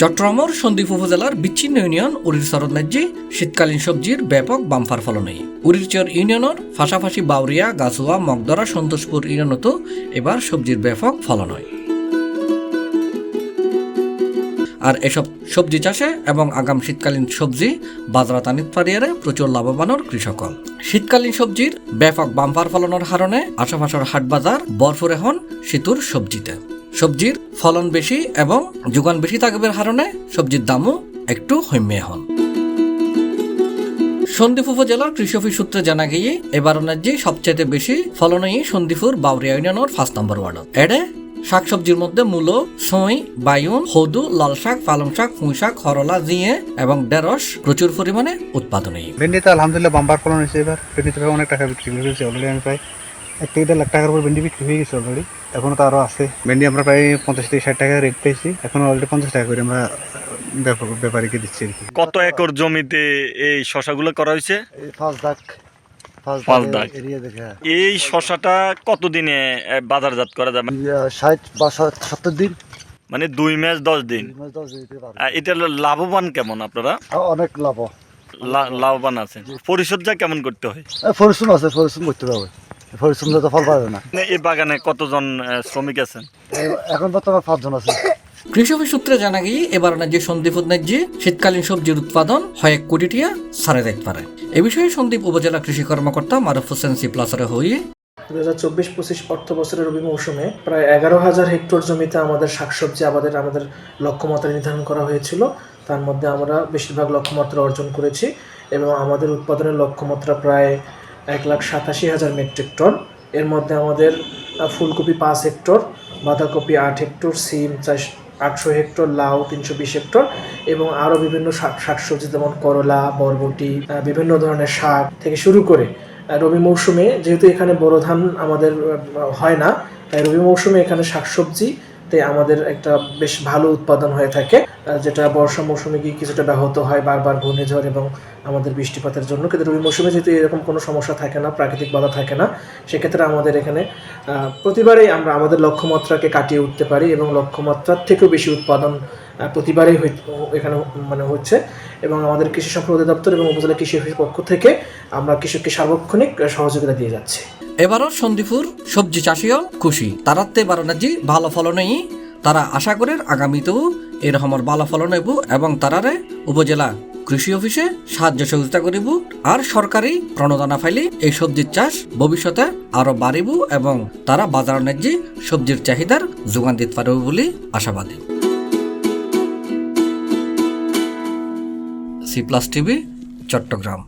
চট্টগ্রামের সন্দ্বীপ উপজেলার বিচ্ছিন্ন ইউনিয়ন উরির সরদনাজ্যে শীতকালীন সবজির ব্যাপক বাম্পার ফলন হয়। উরিরচর ইউনিয়নের পাশাপাশি বাউরিয়া, গাছুয়া, মগদরা, সন্তোষপুর ইউনিয়নতো এবার সবজির ব্যাপক ফলন হয়। আর এসব সবজি চাষে এবং আগাম শীতকালীন সবজি বাজারত আনিত পারিয়ারে প্রচুর লাভবানর কৃষকল। শীতকালীন সবজির ব্যাপক বাম্পার ফলনের কারণে আশেপাশের হাট বাজার ভরপুর এখন শীতুর সবজিতে। সবজির ফলন বেশি এবং যোগান বেশি থাকবার কারণে সবজির দামও একটু কমে এখন। সন্দ্বীপ উপজেলার কৃষি অফিস সূত্রে জানা গিয়ে এবার যে সবচেয়ে বেশি ফলনই সন্দ্বীপুর বাউরিয়া ইউনিয়নের 5 নম্বর ওয়ার্ডত। এডে শাকসবজির মধ্যে মূলো, ছই, বাইউন, হদু, লাল শাক, পালং শাক, পুঁই শাক, করলা, জিয়ে এবং ঢেঁড়স প্রচুর পরিমাণে উৎপাদন হয়। ভেন্ডিতে আলহামদুলিল্লাহ বাম্পার ফলন হয়েছে। এবার ভেন্ডিতে অনেক টাকা বিক্রি হয়েছে অলরেডি। আমি প্রায় 1-1.5 লাখ টাকার উপর ভেন্ডি বিক্রি হয়ে গেছে অলরেডি। এখনো তো আরও আছে। ভেন্ডি আমরা প্রায় 50-60 টাকা রেট পেয়েছি। এখন অলরেডি 50 টাকা করে আমরা ব্যাপারীকে দিচ্ছি আর কি। কত একর জমিতে এই শশাগুলো করা হয়েছে? 5 লাখ এরিয়া দেখে। এই শশাটা কতদিনে বাজারজাত করা যাবে? 60 বা 70 দিন, মানে 2 মাস 10 দিন। এটা লাভবান কেমন আপনারা? অনেক লাভবান আছে। পরিচর্যা কেমন করতে হয়? পরিশ্রম আছে, পরিশ্রম করতে হবে। পরিশ্রম তো ফল পাবে না। এই বাগানে কতজন শ্রমিক আছেন? এখন বর্তমানে 5 জন আছে। কৃষি অফিস সূত্রে জানা গিয়ে এবার যে সন্দ্বীপ যে শীতকালীন সবজির উৎপাদন হয় 1 কোটি টিয়া সাড়ে যেতে পারে। এ বিষয়ে সন্দ্বীপ উপজেলা কৃষি কর্মকর্তা মারুফ হোসেন সিপ্লাসরে হয়ে 2024-25 অর্থ বছরের রবি মৌসুমে প্রায় 11,000 হেক্টর জমিতে আমাদের শাকসবজি আমাদের লক্ষ্যমাত্রা নির্ধারণ করা হয়েছিল। তার মধ্যে আমরা বেশিরভাগ লক্ষ্যমাত্রা অর্জন করেছি এবং আমাদের উৎপাদনের লক্ষ্যমাত্রা প্রায় 1,87,000 মেট্রিক টন। এর মধ্যে আমাদের ফুলকপি 5 হেক্টর, বাঁধাকপি 8 হেক্টর, সিম 800 হেক্টর, লাউ 320 হেক্টর এবং আরও বিভিন্ন শাকসবজি যেমন করলা, বরবটি, বিভিন্ন ধরনের শাক থেকে শুরু করে রবি মৌসুমে যেহেতু এখানে বড় ধান আমাদের হয় না, তাই রবি মৌসুমে এখানে শাকসবজিতে আমাদের একটা বেশ ভালো উৎপাদন হয়ে থাকে, যেটা বর্ষা মৌসুমে গিয়ে কিছুটা ব্যাহত হয় বারবার ঘূর্ণিঝড় এবং আমাদের বৃষ্টিপাতের জন্য। কিন্তু রবি মৌসুমে যেহেতু এরকম কোনো সমস্যা থাকে না, প্রাকৃতিক বাধা থাকে না, সেক্ষেত্রে আমাদের এখানে প্রতিবারেই আমরা আমাদের লক্ষ্যমাত্রাকে কাটিয়ে উঠতে পারি এবং লক্ষ্যমাত্রার থেকেও বেশি উৎপাদন প্রতিবারেই এখানে হচ্ছে। এবং আমাদের কৃষি সম্পদ অধিদপ্তর এবং উপজেলা কৃষি অফিসের পক্ষ থেকে আমরা কৃষককে সার্বক্ষণিক সহযোগিতা দিয়ে যাচ্ছি। এবারও সন্দ্বীপুর সবজি চাষিও খুশি। তারাতে বারোনাজি ভালো ফলনই তারা আশা করেন আগামীতেও এরকমের ভালো ফলন হইব এবং তারারে উপজেলা কৃষি অফিসে সাহায্য সহযোগিতা করিব। আর সরকারি প্রণোদনা পাইলে এই সবজির চাষ ভবিষ্যতে আরো বাড়িব এবং তারা বাজার ন্যায্য সবজির চাহিদার যোগান দিতে পারবে বলে আশাবাদী। C+ TV, Chittagong.